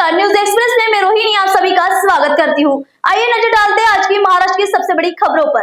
नमस्कार, news express में मैं रोहिणी आप सभी का स्वागत करती हूँ। आइए नजर डालते हैं आज की महाराष्ट्र की सबसे बड़ी खबरों पर।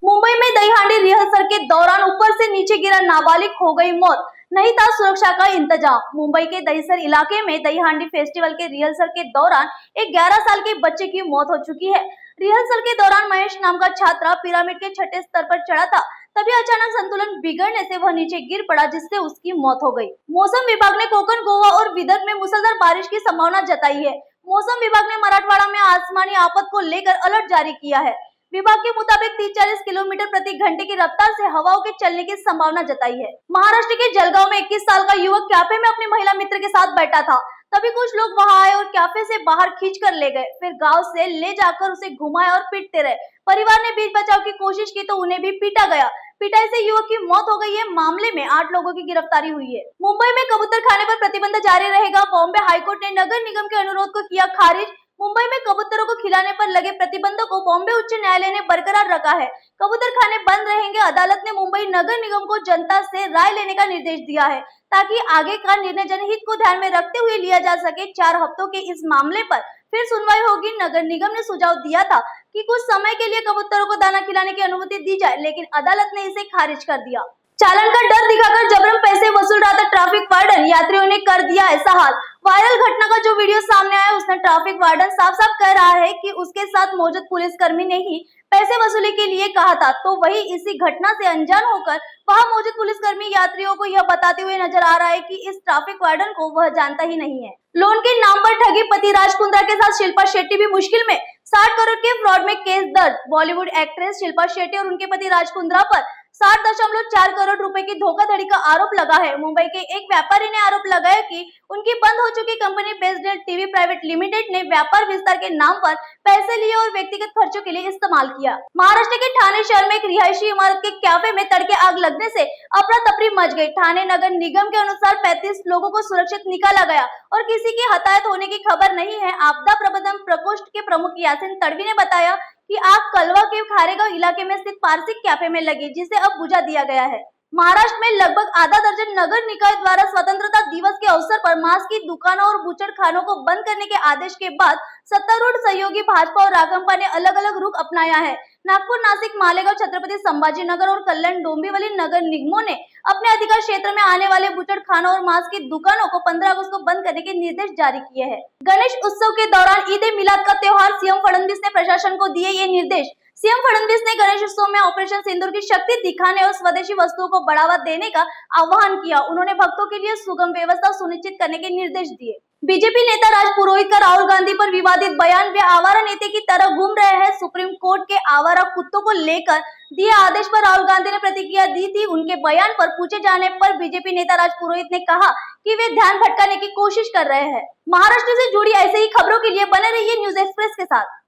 मुंबई में दहीहांडी रिहर्सल के दौरान ऊपर से नीचे गिरा नाबालिग, हो गई मौत, नहीं था सुरक्षा का इंतजाम। मुंबई के दहीसर इलाके में दहीहांडी फेस्टिवल के रिहर्सल के दौरान एक 11 साल के बच्चे की मौत हो चुकी है। रिहर्सल के दौरान महेश नाम का छात्र पिरामिड के छठे स्तर पर चढ़ा था, तभी अचानक संतुलन बिगड़ने से वह नीचे गिर पड़ा, जिससे उसकी मौत हो गई। मौसम विभाग ने कोकण, गोवा और विदर्भ में मूसलाधार बारिश की संभावना जताई है। मौसम विभाग ने मराठवाड़ा में आसमानी आफत को लेकर अलर्ट जारी किया है। विभाग के मुताबिक 30-40 किलोमीटर प्रति घंटे की रफ्तार से हवाओं के चलने की संभावना जताई है। महाराष्ट्र के जलगांव में 21 साल का युवक कैफे में अपनी महिला मित्र के साथ बैठा था, तभी कुछ लोग वहां आए और कैफे से बाहर खींच कर ले गए। फिर गांव से ले जाकर उसे घुमाया और पीटते रहे। परिवार ने बीच बचाव की कोशिश की तो उन्हें भी पीटा गया। पिटाई से युवक की मौत हो गई है। मामले में 8 लोगों की गिरफ्तारी हुई है। मुंबई में कबूतर खाने पर प्रतिबंध जारी रहेगा। बॉम्बे हाईकोर्ट ने नगर निगम के अनुरोध को किया खारिज। मुंबई में कबूतरों को खिलाने पर लगे प्रतिबंधों को बॉम्बे उच्च न्यायालय ने बरकरार रखा है। कबूतर खाने बंद रहेंगे। अदालत ने मुंबई नगर निगम को जनता से राय लेने का निर्देश दिया है, ताकि आगे का निर्णय जनहित को ध्यान में रखते हुए लिया जा सके। 4 हफ्तों के इस मामले पर फिर सुनवाई होगी। नगर निगम ने सुझाव दिया था कि कुछ समय के लिए कबूतरों को दाना खिलाने की अनुमति दी जाए, लेकिन अदालत ने इसे खारिज कर दिया। चालन का डर दिखाकर जबरन पैसे वसूल रहा था ट्रैफिक वार्डन, यात्रियों ने कर दिया ऐसा हाल। वायरल घटना का जो वीडियो सामने आया, उसमें ट्रैफिक वार्डन साफ साफ कह रहा है कि उसके साथ मौजूद पुलिसकर्मी ने ही पैसे वसूली के लिए कहा था, तो वही इसी घटना से अनजान होकर वहां मौजूद पुलिसकर्मी यात्रियों को यह बताते हुए नजर आ रहा है कि इस ट्रैफिक वार्डन को वह जानता ही नहीं है। लोन के नाम पर ठगी, पति राज कुंद्रा के साथ शिल्पा शेट्टी भी मुश्किल में। 60 करोड़ के फ्रॉड में केस दर्ज। बॉलीवुड एक्ट्रेस शिल्पा शेट्टी और उनके पति राज कुंद्रा पर 60.4 करोड़ रुपए की धोखाधड़ी का आरोप लगा है। मुंबई के एक व्यापारी ने आरोप लगाया कि उनकी बंद हो चुकी company based TV private limited ने व्यापार विस्तार के नाम पर पैसे लिए और व्यक्तिगत खर्चों के लिए इस्तेमाल किया। महाराष्ट्र के ठाणे शहर में एक रिहायशी इमारत के कैफे में तड़के आग लगने से अफरा तफरी मच गई। ठाणे नगर निगम के अनुसार 35 लोगों को सुरक्षित निकाला गया और किसी की हताहत होने की खबर नहीं है। आपदा प्रबंधन प्रकोष्ठ के प्रमुख यासीन तड़वी ने बताया कि आग कलवा के खारेगांव इलाके में स्थित पारसी कैफे में लगी, जिसे अब बुझा दिया गया है। महाराष्ट्र में लगभग आधा दर्जन नगर निकाय द्वारा स्वतंत्रता दिवस के अवसर पर मांस की दुकानों और बूचड़ खानों को बंद करने के आदेश के बाद सत्तारूढ़ सहयोगी भाजपा और राकंपा ने अलग अलग रुख अपनाया है। नागपुर, नासिक, मालेगांव, छत्रपति संभाजीनगर और कल्याण, डोंबिवली नगर निगमों ने अपने अधिकार क्षेत्र में आने वाले बूचड़ खानों और मांस की दुकानों को 15 अगस्त को बंद करने के निर्देश जारी किए हैं। गणेश उत्सव के दौरान ईद ए मिलाद का त्योहार, सीएम फडणवीस ने प्रशासन को दिए ये निर्देश। सीएम फडणवीस ने गणेश उत्सव में ऑपरेशन सिंदूर की शक्ति दिखाने और स्वदेशी वस्तुओं को बढ़ावा देने का आह्वान किया। उन्होंने भक्तों के लिए सुगम व्यवस्था सुनिश्चित करने के निर्देश दिए। बीजेपी नेता राज पुरोहित का राहुल गांधी पर विवादित बयान, वे आवारा नेता की तरह घूम रहे हैं। सुप्रीम कोर्ट के आवारा कुत्तों को लेकर दिए आदेश पर राहुल गांधी ने प्रतिक्रिया दी थी। उनके बयान पर पूछे जाने पर बीजेपी नेता राज पुरोहित ने कहा कि वे ध्यान भटकाने की कोशिश कर रहे हैं। महाराष्ट्र से जुड़ी ऐसे ही खबरों के लिए बने रहिए न्यूज एक्सप्रेस के साथ।